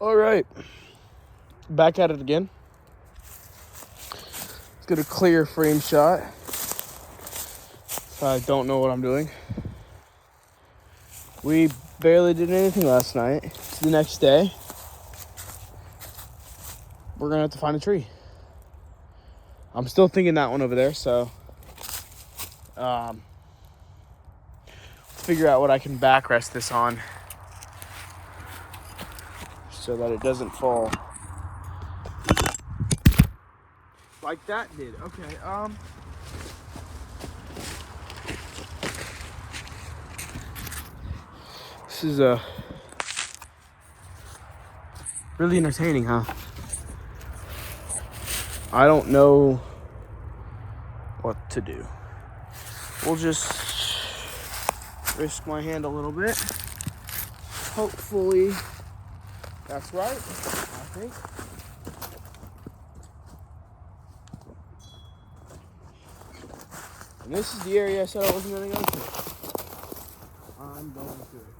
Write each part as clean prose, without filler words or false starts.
All right, back at it again. Let's get a clear frame shot. I don't know what I'm doing. We barely did anything last night. It's the next day. We're gonna have to find a tree. I'm still thinking that one over there, so figure out what I can backrest this on so that it doesn't fall like that did. Okay, this is really entertaining, huh? I don't know what to do. We'll just risk my hand a little bit. Hopefully that's right, I think. And this is the area I said I wasn't going to go to. I'm going to it.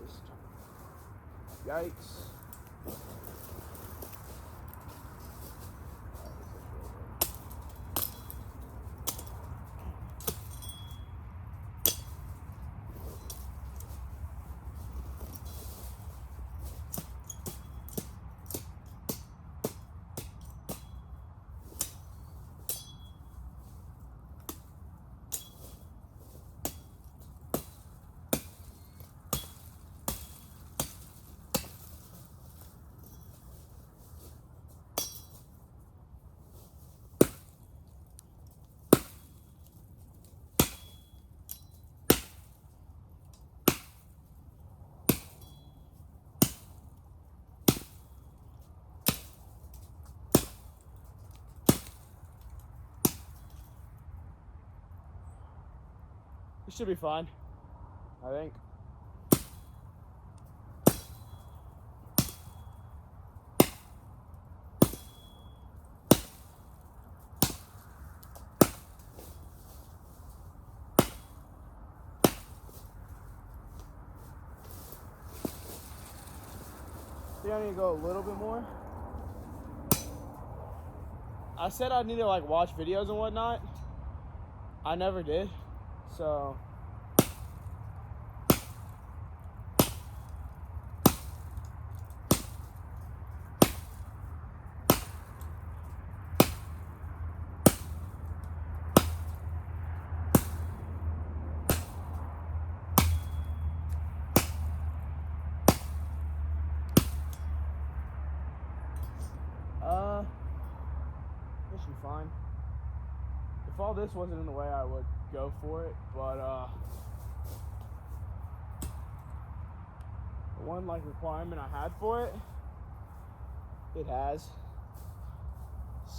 This time. Yikes. It should be fine, I think. I think I need to go a little bit more. I said I need to like watch videos and whatnot. I never did, so. This should be fine. If all this wasn't in the way, I would go for it, but the one like requirement I had for it, it has.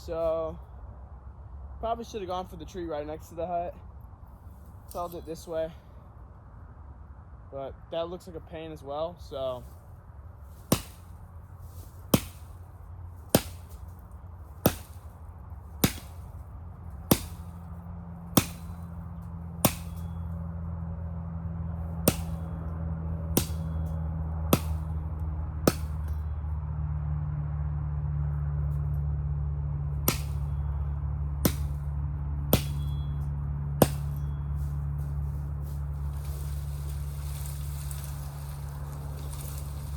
So probably should have gone for the tree right next to the hut. Held it this way, but that looks like a pain as well, so.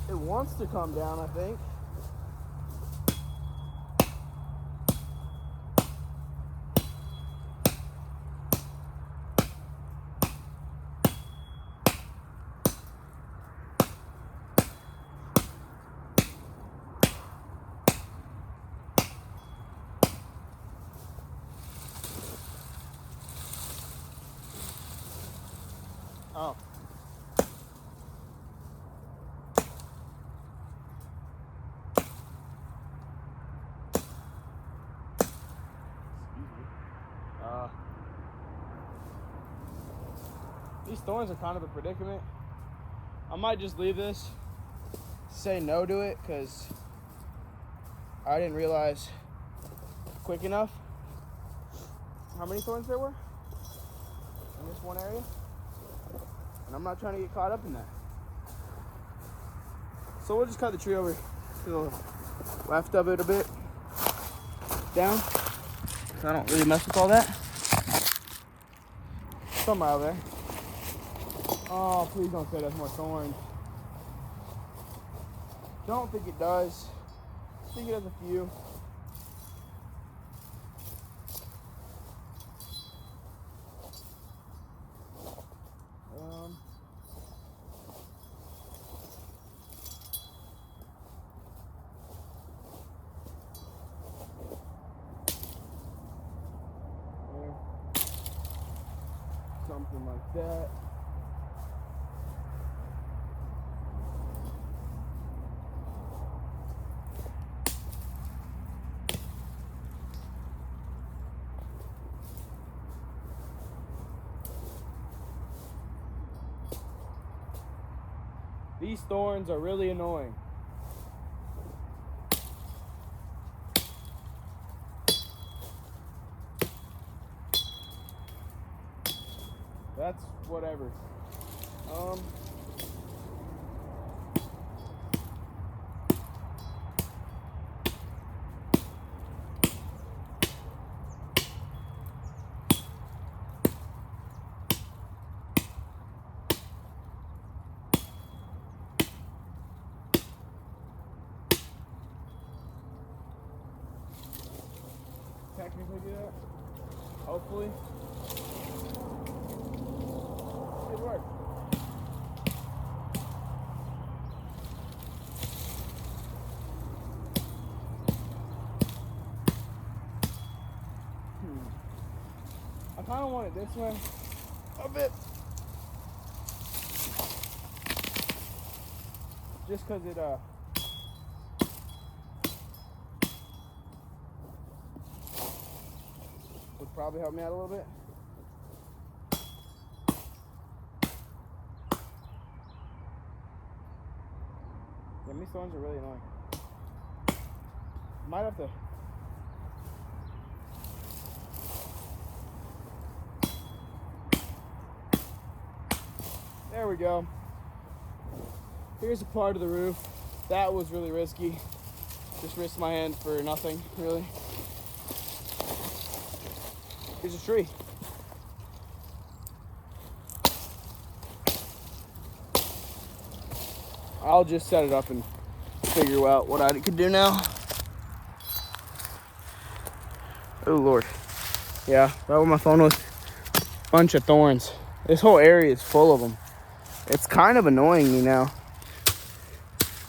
It wants to come down, I think. Oh. These thorns are kind of a predicament. I might just leave this, say no to it, because I didn't realize quick enough how many thorns there were in this one area. And I'm not trying to get caught up in that. So we'll just cut the tree over to the left of it a bit down. I don't really mess with all that. Somewhere out there. Oh, please don't say that's more thorns. Don't think it does. I think it has a few. Something like that. These thorns are really annoying. That's whatever. Technically do that. Hopefully. Good work. I kind of want it this way a bit. Just because it would probably help me out a little bit. Yeah, these thorns are really annoying. Might have to. There we go. Here's a part of the roof. That was really risky. Just risked my hand for nothing, really. Here's a tree. I'll just set it up and figure out what I could do now. Oh Lord. Yeah, right where my phone was. Bunch of thorns. This whole area is full of them. It's kind of annoying me now.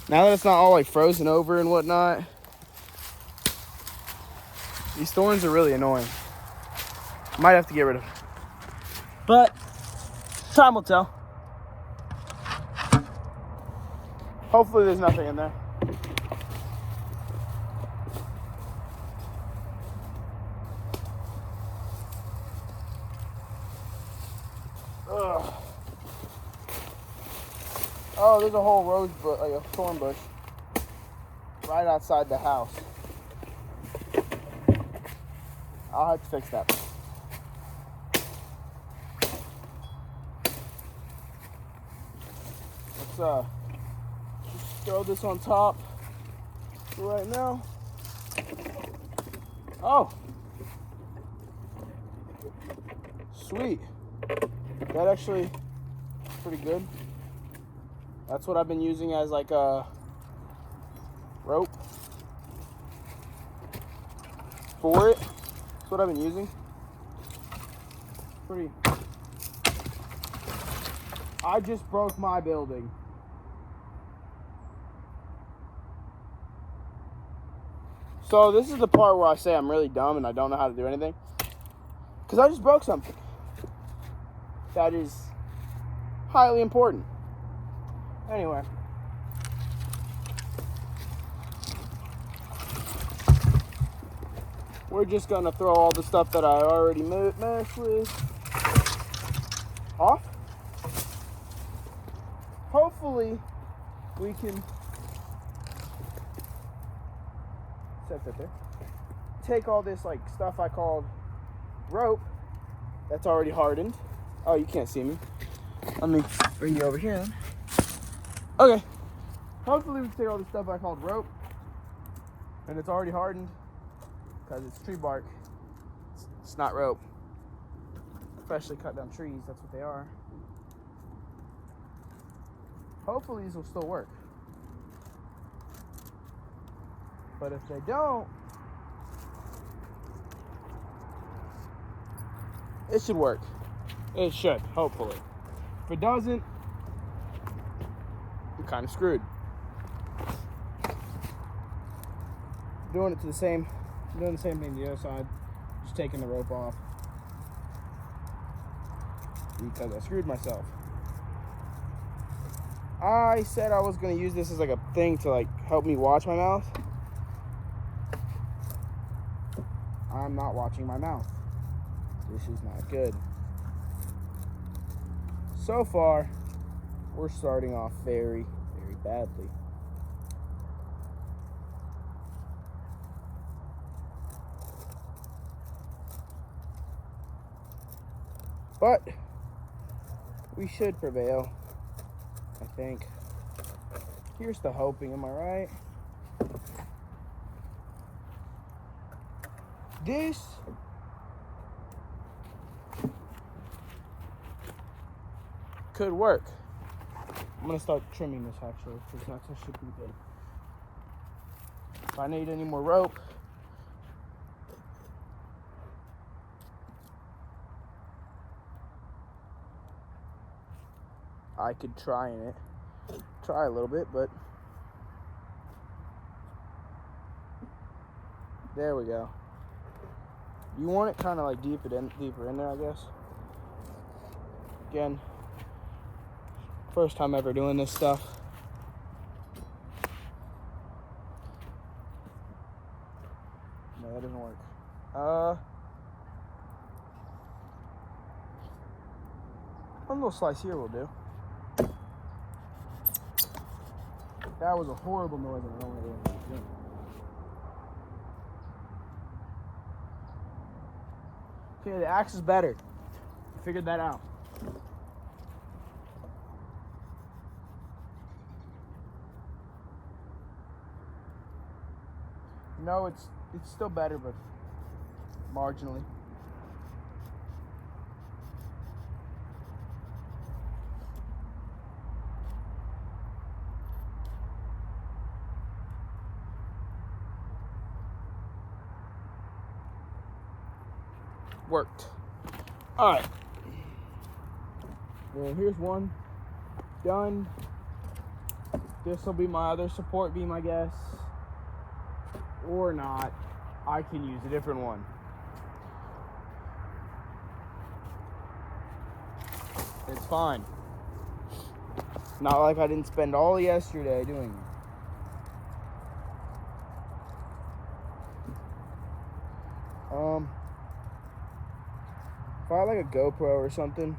Now that it's not all like frozen over and whatnot. These thorns are really annoying. Might have to get rid of them. But time will tell. Hopefully there's nothing in there. Ugh. Oh, there's a whole rose bush, like a thorn bush, right outside the house. I'll have to fix that. Let's just throw this on top for right now. Oh, sweet. That actually is pretty good. That's what I've been using as like a rope for it. That's what I've been using. Pretty. I just broke my building. So this is the part where I say I'm really dumb and I don't know how to do anything. Because I just broke something that is highly important. Anyway. We're just going to throw all the stuff that I already messed with off. Hopefully we can set that there. Take all this like stuff I called rope that's already hardened. Oh, you can't see me. Let me bring you over here then. Okay. Hopefully we can take all this stuff I called rope, and it's already hardened because it's tree bark. It's not rope. Freshly cut down trees, that's what they are. Hopefully these will still work. But if they don't, it should work. It should, hopefully. If it doesn't, I'm kind of screwed. Doing the same thing to the other side. Just taking the rope off because I screwed myself. I said I was gonna use this as like a thing to like help me watch my mouth. I'm not watching my mouth. This is not good. So far, we're starting off very, very badly. But we should prevail, I think. Here's the hoping, am I right? This could work. I'm gonna start trimming this actually, because that's actually pretty good. If I need any more rope, I could try a little bit, but there we go. You want it kind of like deeper in there, I guess. Again, first time ever doing this stuff. No, that doesn't work. One little slice here will do. That was a horrible noise, and I don't know what I was doing. Okay, the axe is better. I figured that out. No, it's still better, but marginally. Worked. All right. Well, here's one done. This will be my other support beam, I guess, or not. I can use a different one. It's fine. Not like I didn't spend all yesterday doing it. If I had like a GoPro or something,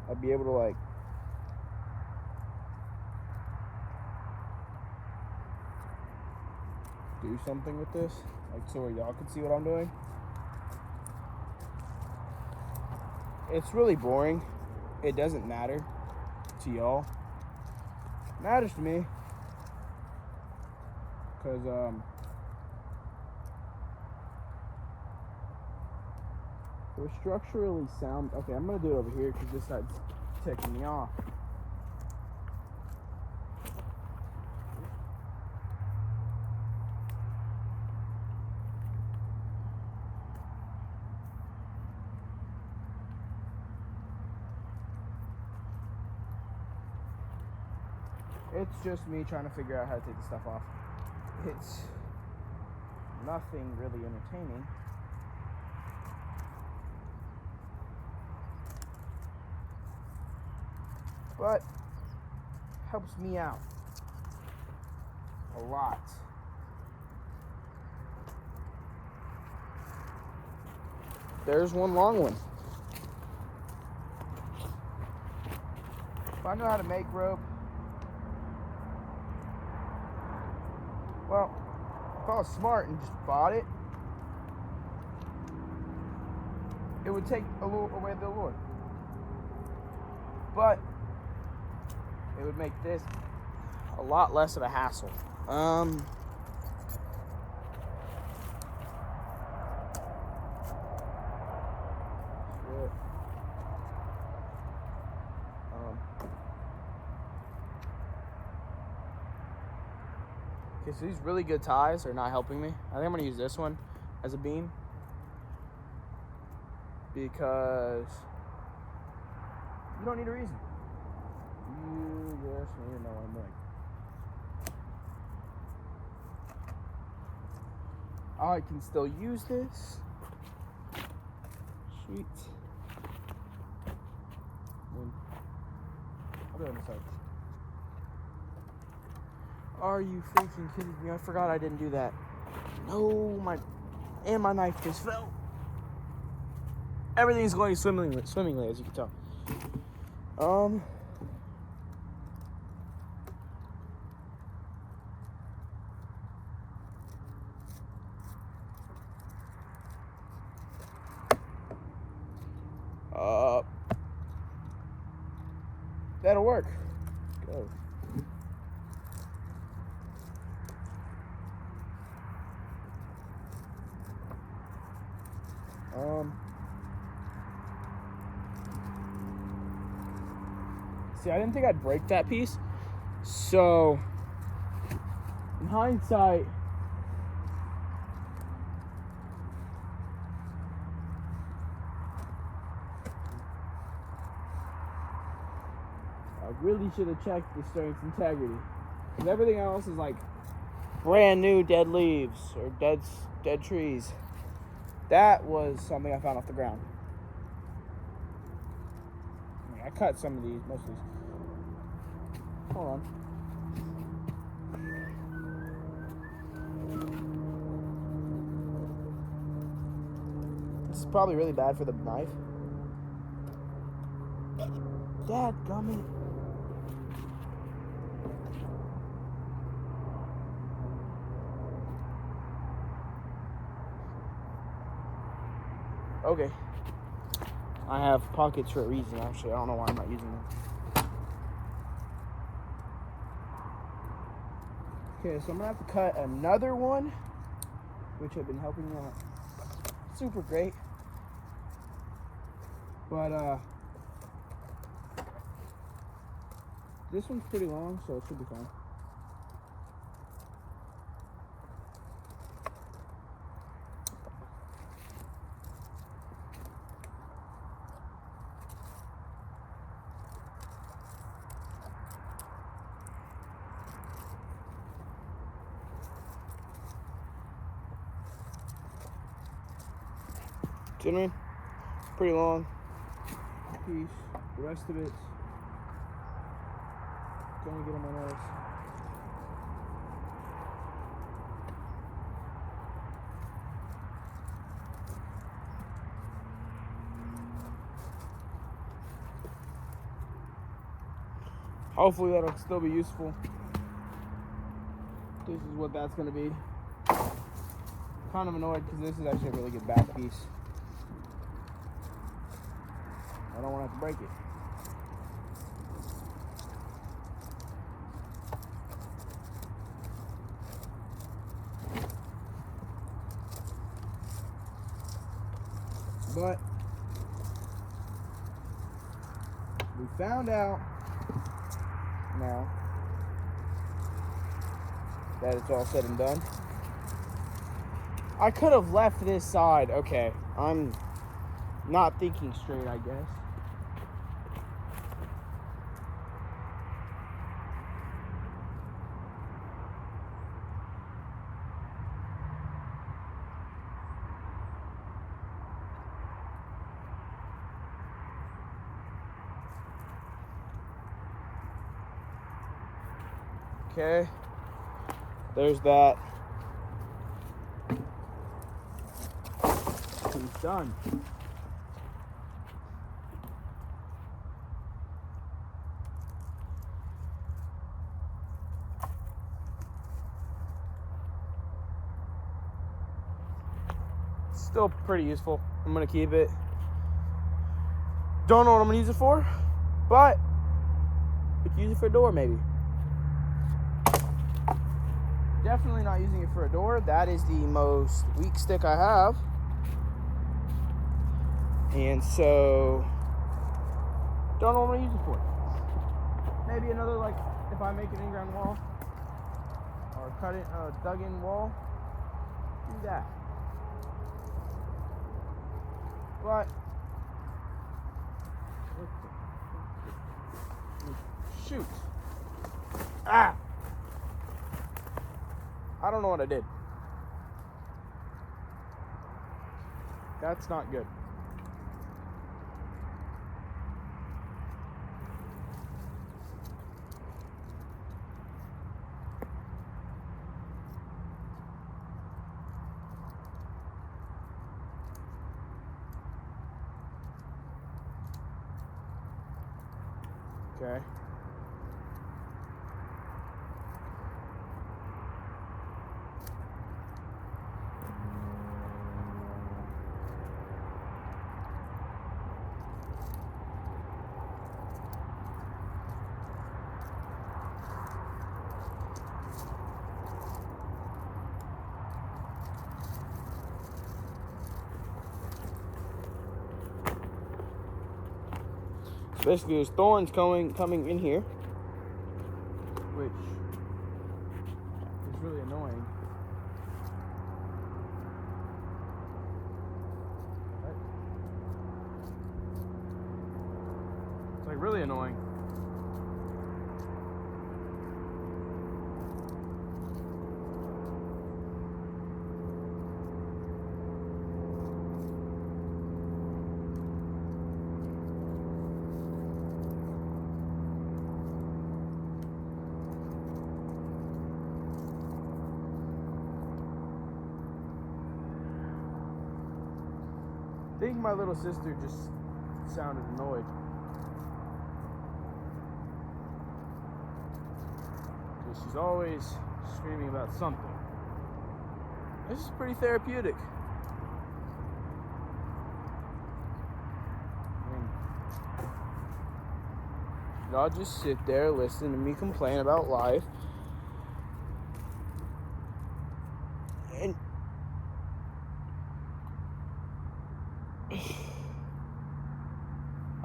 I'd be able to like do something with this, like so where y'all can see what I'm doing. It's really boring. It doesn't matter to y'all. It matters to me, because we're structurally sound. Okay, I'm gonna do it over here because this side's ticking me off. It's just me trying to figure out how to take the stuff off. It's nothing really entertaining. But helps me out a lot. There's one long one. If I know how to make rope, well, if I was smart and just bought it, it would take away the allure. But it would make this lot less of a hassle. Okay, so these really good ties are not helping me. I think I'm gonna use this one as a beam because you don't need a reason. You just need to know what I'm doing. I can still use this. Sweet. I'll do it on the side. Are you freaking kidding me? I forgot I didn't do that. No, my knife just fell. Everything's going swimmingly, as you can tell. That'll work. Go. See, I didn't think I'd break that piece. So, in hindsight, I really should have checked the strength integrity. Because everything else is like brand new dead leaves or dead trees. That was something I found off the ground. I cut some of these, most of these. Hold on. This is probably really bad for the knife. Dadgummit. Okay. I have pockets for a reason, actually. I don't know why I'm not using them. Okay, so I'm gonna have to cut another one, which have been helping me out super great. But this one's pretty long, so it should be fine. See what I mean? Pretty long piece. The rest of it's gonna get on my nose. Hopefully that'll still be useful. This is what that's gonna be. Kind of annoyed because this is actually a really good back piece. I don't want to have to break it. But we found out now that it's all said and done. I could have left this side. Okay, I'm not thinking straight, I guess. Okay, there's that. It's done. Still pretty useful. I'm gonna keep it. Don't know what I'm gonna use it for, but I could use it for a door maybe. definitely not using it for a door. That is the most weak stick I have. And so, don't know what I'm gonna use it for. Maybe another, like, if I make an in-ground wall, or cut it, dug-in wall, do that. But, shoot. Ah! I don't know what I did. That's not good. Okay. So basically, there's thorns coming in here, which is really annoying. It's like really annoying. I think my little sister just sounded annoyed. Because she's always screaming about something. This is pretty therapeutic. Y'all just sit there, listen to me complain about life. And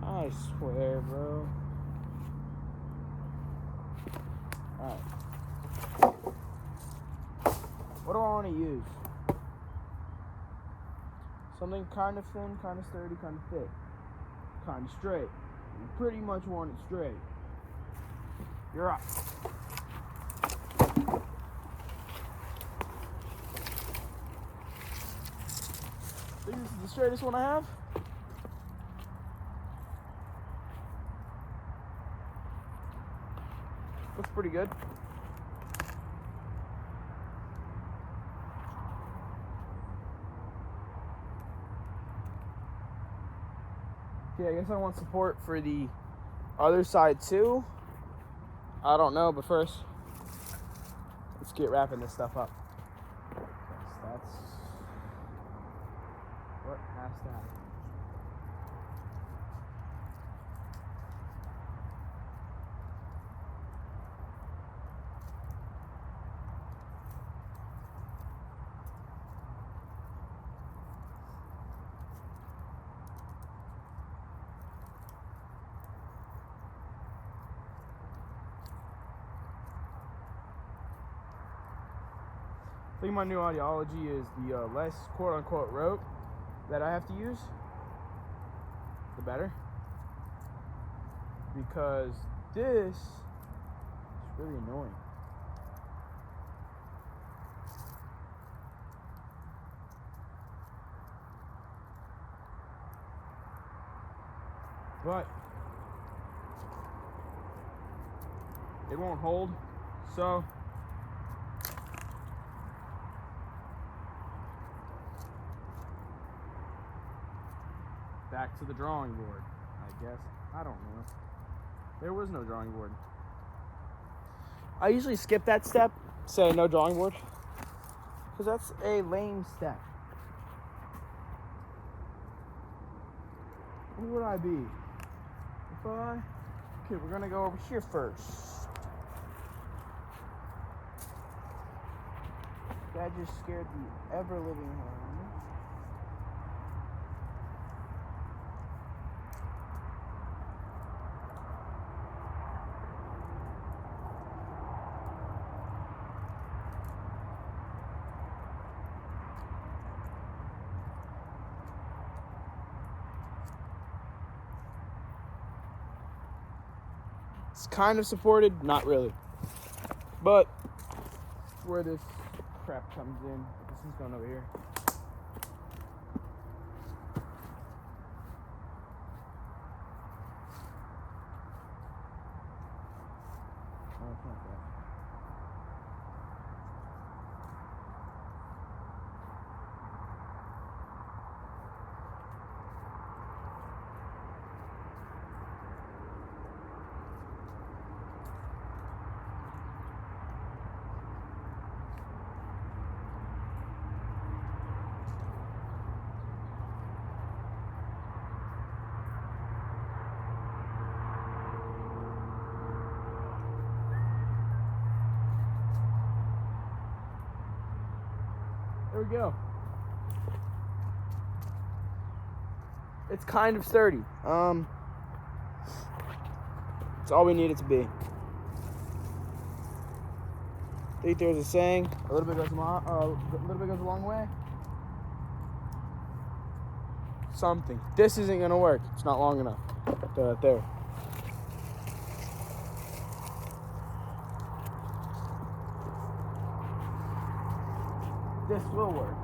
I swear, bro. Alright. What do I want to use? Something kind of thin, kind of sturdy, kind of thick. Kind of straight. You pretty much want it straight. You're up. Think this is the straightest one I have? Looks pretty good. Okay, I guess I want support for the other side too. I don't know, but first, let's get wrapping this stuff up. That's what has to happen. I think my new ideology is the less quote-unquote rope that I have to use, the better. Because this is really annoying. But it won't hold, so back to the drawing board, I guess. I don't know. There was no drawing board. I usually skip that step, say no drawing board, because that's a lame step. Who would I be? Okay, we're gonna go over here first. That just scared the ever-living hell out of me. It's kind of supported, not really. But where this crap comes in, this is going over here. Oh, it's not that. There we go. It's kind of sturdy. It's all we need it to be. I think there's a saying, a little bit goes a long way. Something. This isn't gonna work. It's not long enough. There. This will work.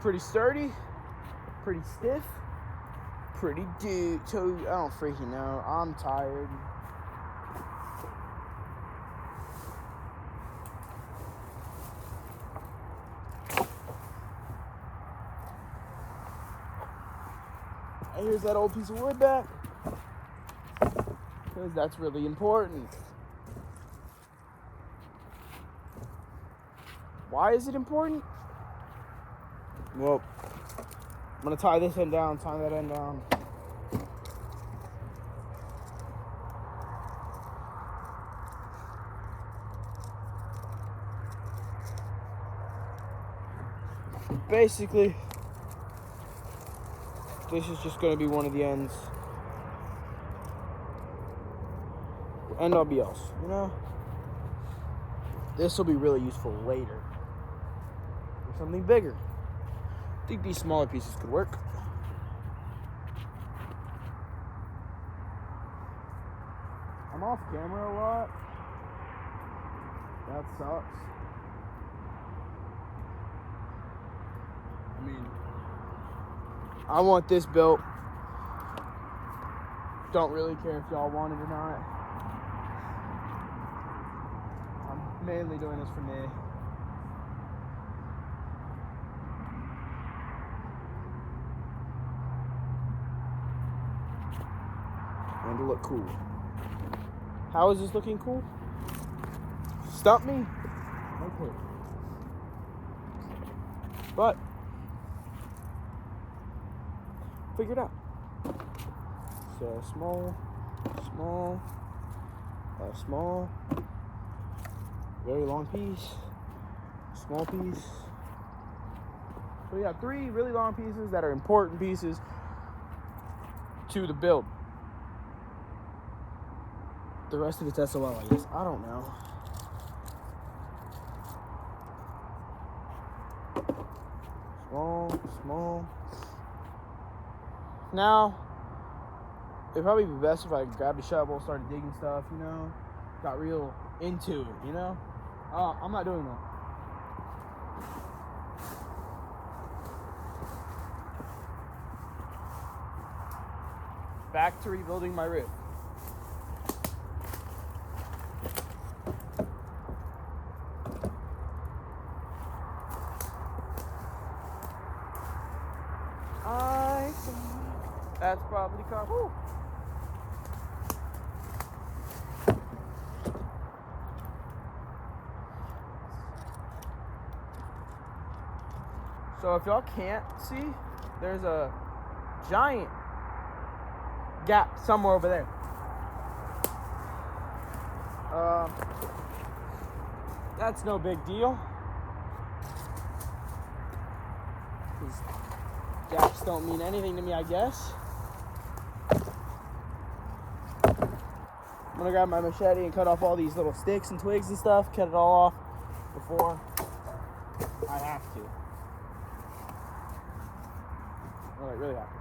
Pretty sturdy, pretty stiff, pretty so I don't freaking know. I'm tired. And here's that old piece of wood back, because that's really important. Why is it important? Well, I'm gonna tie this end down, tie that end down. Basically, this is just gonna be one of the ends. End all be else, you know? This will be really useful later. For something bigger. I think these smaller pieces could work. I'm off camera a lot. That sucks. I mean, I want this built. Don't really care if y'all want it or not. I'm mainly doing this for me. And to look cool. How is this looking cool? Stump me? Okay. But figure it out. So small, very long piece, small piece. So we have 3 really long pieces that are important pieces to the build. The rest of it's SOL, I guess. I don't know. Small. Now, it'd probably be best if I grabbed a shovel, started digging stuff, you know? Got real into it, you know? I'm not doing that. Back to rebuilding my roof. that's probably car. Woo. So if y'all can't see, there's a giant gap somewhere over there. That's no big deal. These gaps don't mean anything to me, I guess. I'm gonna grab my machete and cut off all these little sticks and twigs and stuff, cut it all off before I have to. Well, I really have to.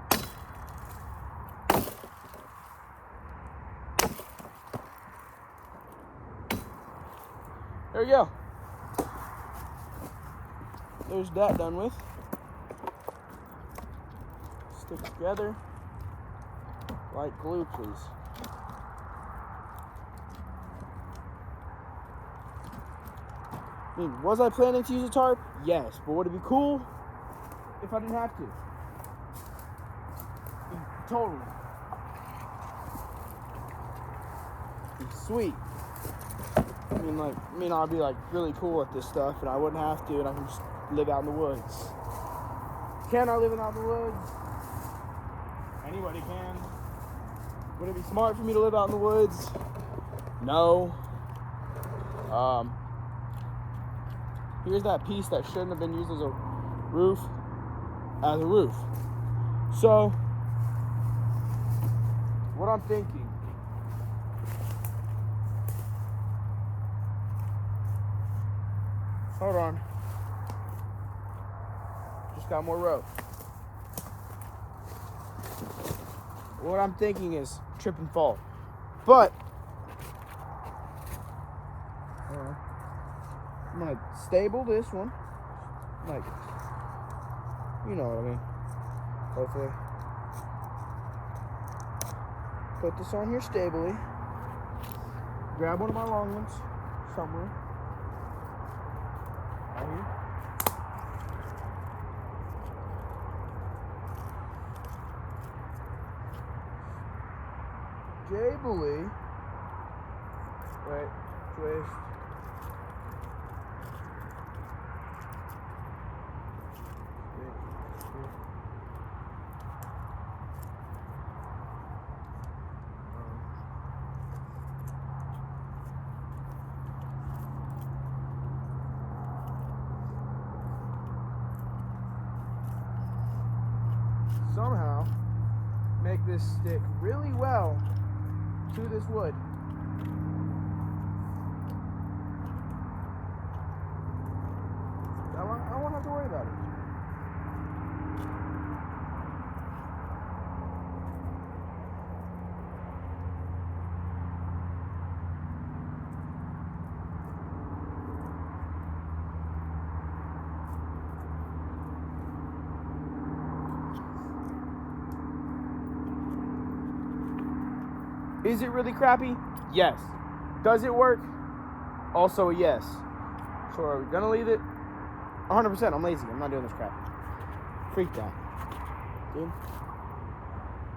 There we go. There's that done with. Stick together like glue, please. I mean, was I planning to use a tarp? Yes, but would it be cool if I didn't have to? Totally. Sweet. I mean, I'd be like really cool at this stuff, and I wouldn't have to, and I can just live out in the woods. Can I live out in the woods? Anybody can. Would it be smart for me to live out in the woods? No. Here's that piece that shouldn't have been used as a roof. So, what I'm thinking. Hold on. Just got more rope. What I'm thinking is trip and fall. But I'm gonna stable this one. Like, you know what I mean. Hopefully. Put this on here stably. Grab one of my long ones somewhere. Right here. Stably. Right. Twist. Somehow make this stick really well to this wood. I won't have to worry about it. Is it really crappy? Yes. Does it work? Also a yes. So are we gonna leave it? 100%. I'm lazy. I'm not doing this crap. Freaked out. Dude.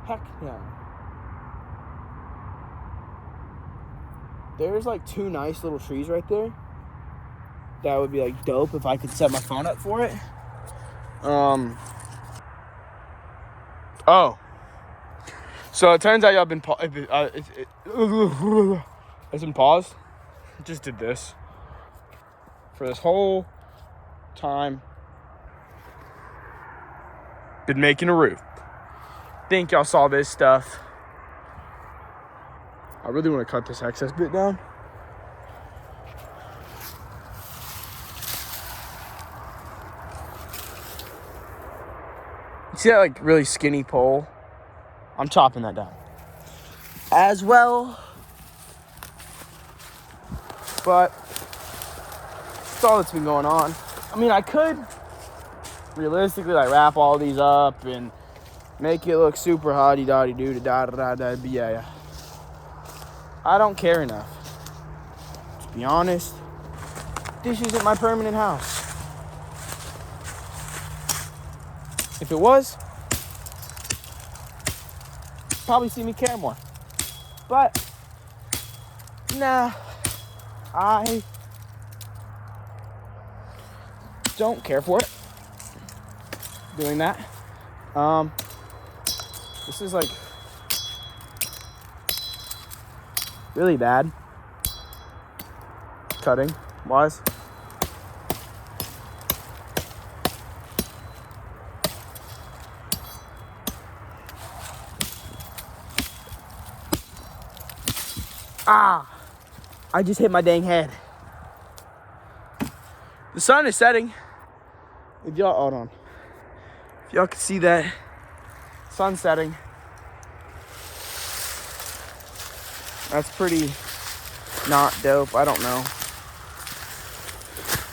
Heck yeah. There's like two nice little trees right there. That would be like dope if I could set my phone up for it. Oh. So it turns out y'all been it's been paused. Just did this for this whole time. Been making a roof. Think y'all saw this stuff. I really want to cut this excess bit down. You see that like really skinny pole? I'm chopping that down as well. But that's all that's been going on. I mean, I could realistically like wrap all these up and make it look super hotty-dotty-doo da da da da. But yeah. I don't care enough. To be honest, this isn't my permanent house. If it was, probably see me care more. But, nah, I don't care for it. Doing that. This is like really bad cutting wise. I just hit my dang head. The sun is setting. If y'all, hold on. If y'all can see that, sun setting. That's pretty not dope. I don't know.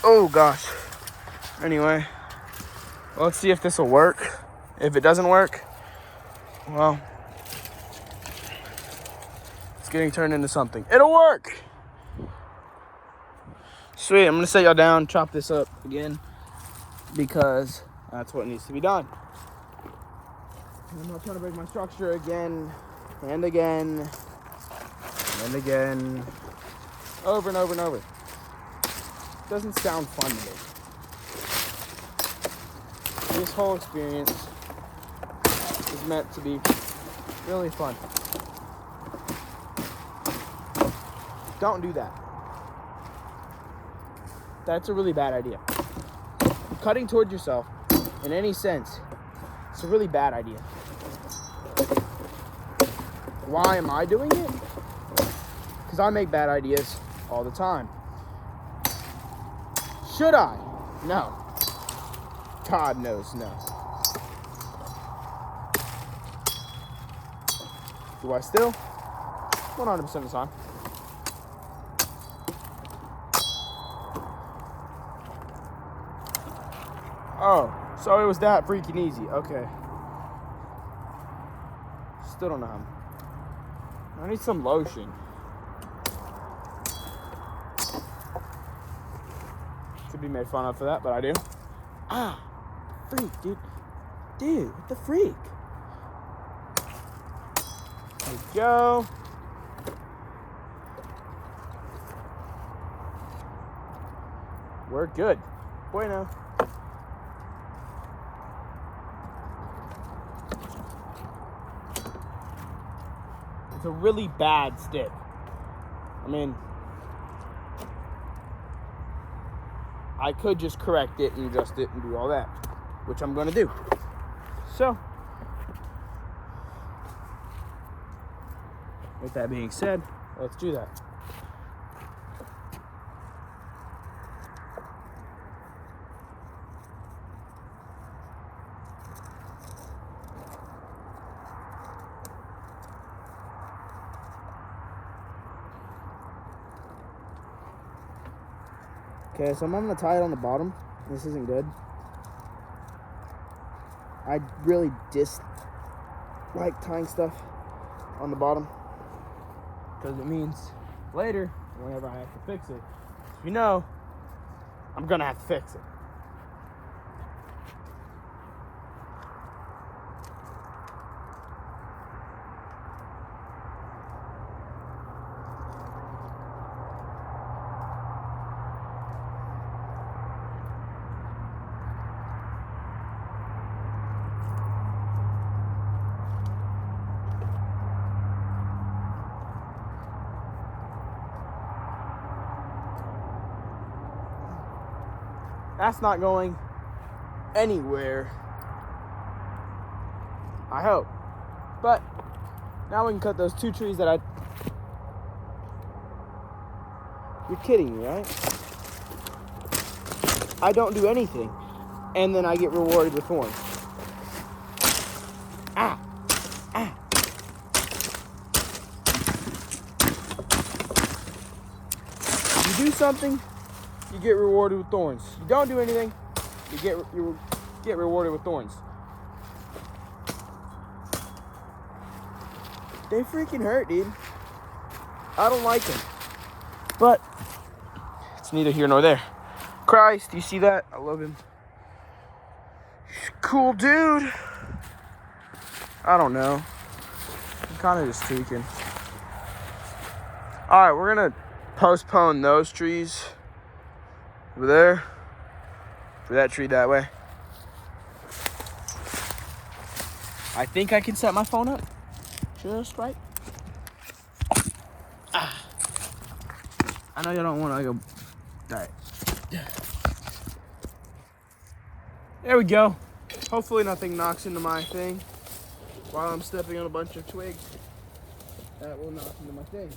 Oh gosh. Anyway, let's see if this will work. If it doesn't work, well, it's getting turned into something. It'll work. Sweet. I'm gonna set y'all down, chop this up again, because that's what needs to be done. I'm not trying to break my structure again and again and again, over and over and over. It doesn't sound fun to me. This whole experience is meant to be really fun. Don't do that. That's a really bad idea. Cutting towards yourself in any sense, it's a really bad idea. Why am I doing it? Because I make bad ideas all the time. Should I? No. God knows no. Do I still? 100% of the time. Oh, so it was that freaking easy. Okay. Still don't know how. I need some lotion. Could be made fun of for that, but I do. Freak, dude. Dude, what the freak? There we go. We're good. Bueno. It's a really bad stick. I mean, I could just correct it and adjust it and do all that, which I'm going to do. So, with that being said, let's do that. Okay, so I'm gonna tie it on the bottom. This isn't good. I really dislike tying stuff on the bottom because it means later, whenever I have to fix it, you know, I'm gonna have to fix it. That's not going anywhere, I hope. But now we can cut those 2 trees that You're kidding me, right? I don't do anything, and then I get rewarded with thorns. You do something, you get rewarded with thorns. You don't do anything, you get rewarded with thorns. They freaking hurt, dude. I don't like them. But it's neither here nor there. Christ, do you see that? I love him. He's a cool dude. I don't know. kind of just tweaking. All right, we're gonna postpone those trees over there for that tree that way. I think I can set my phone up just right. I know you don't want to go. All right. There we go. Hopefully nothing knocks into my thing while I'm stepping on a bunch of twigs. That will knock into my thing.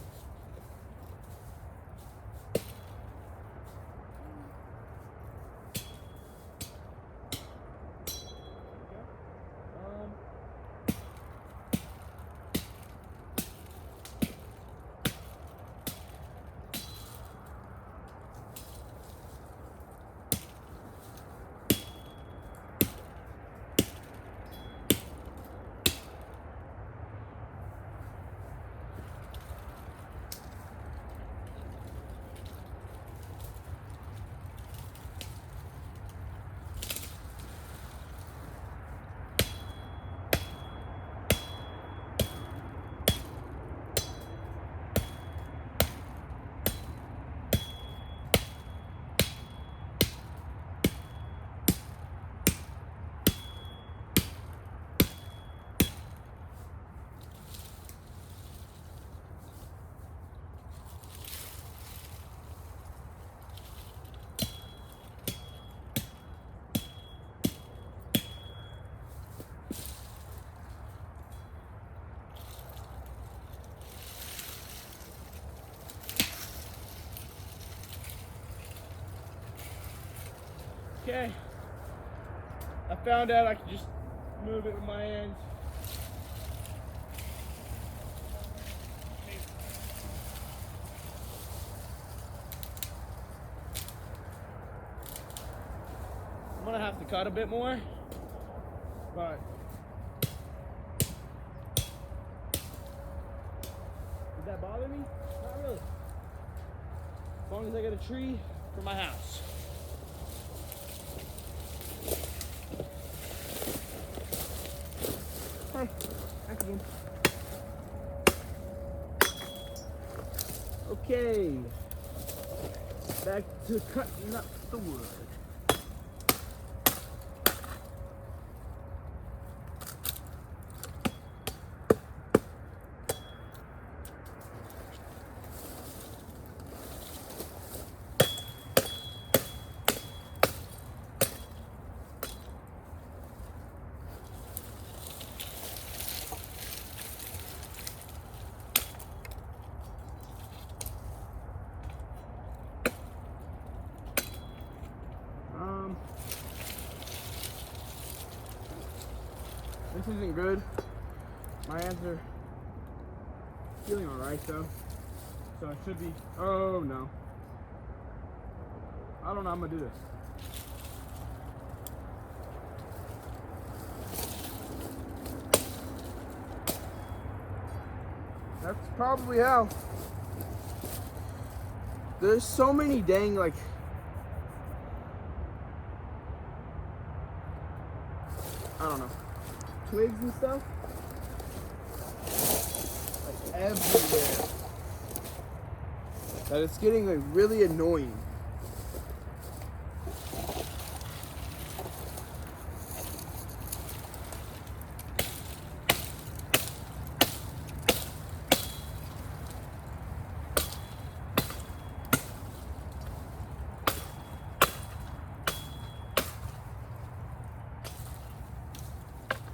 Okay, I found out I can just move it with my hands. I'm gonna have to cut a bit more, but does that bother me? Not really. As long as I get a tree for my house. Hey, back again. Okay, back to cutting up the wood. This isn't good. My hands are feeling alright though. So it should be, oh no. I don't know how I'm gonna do this. That's probably how. There's so many dang like, I don't know, twigs and stuff, like everywhere, that it's getting like really annoying.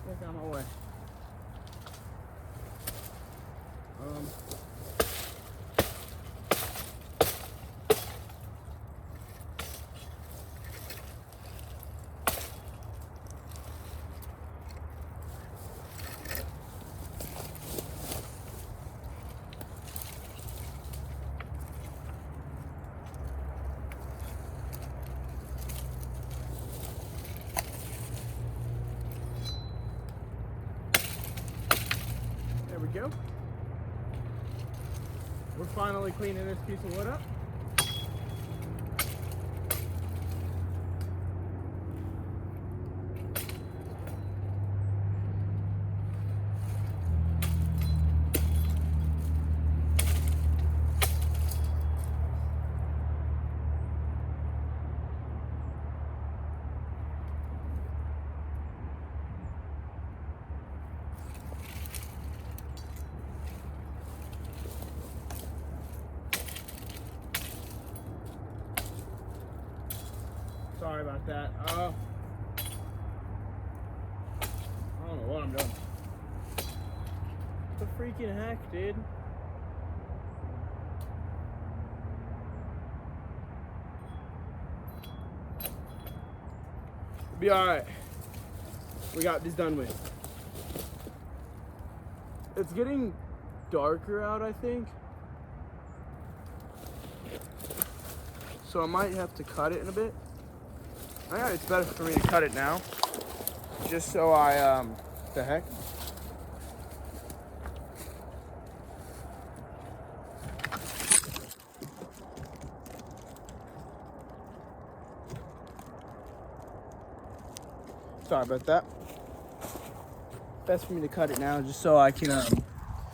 Get out of my way. There we go. We're finally cleaning this piece of wood up. Sorry about that. I don't know what I'm doing. What the freaking heck, dude? Be alright. We got this done with. It's getting darker out, I think. So I might have to cut it in a bit. I think it's better for me to cut it now. Just so the heck? Sorry about that. Best for me to cut it now just so I can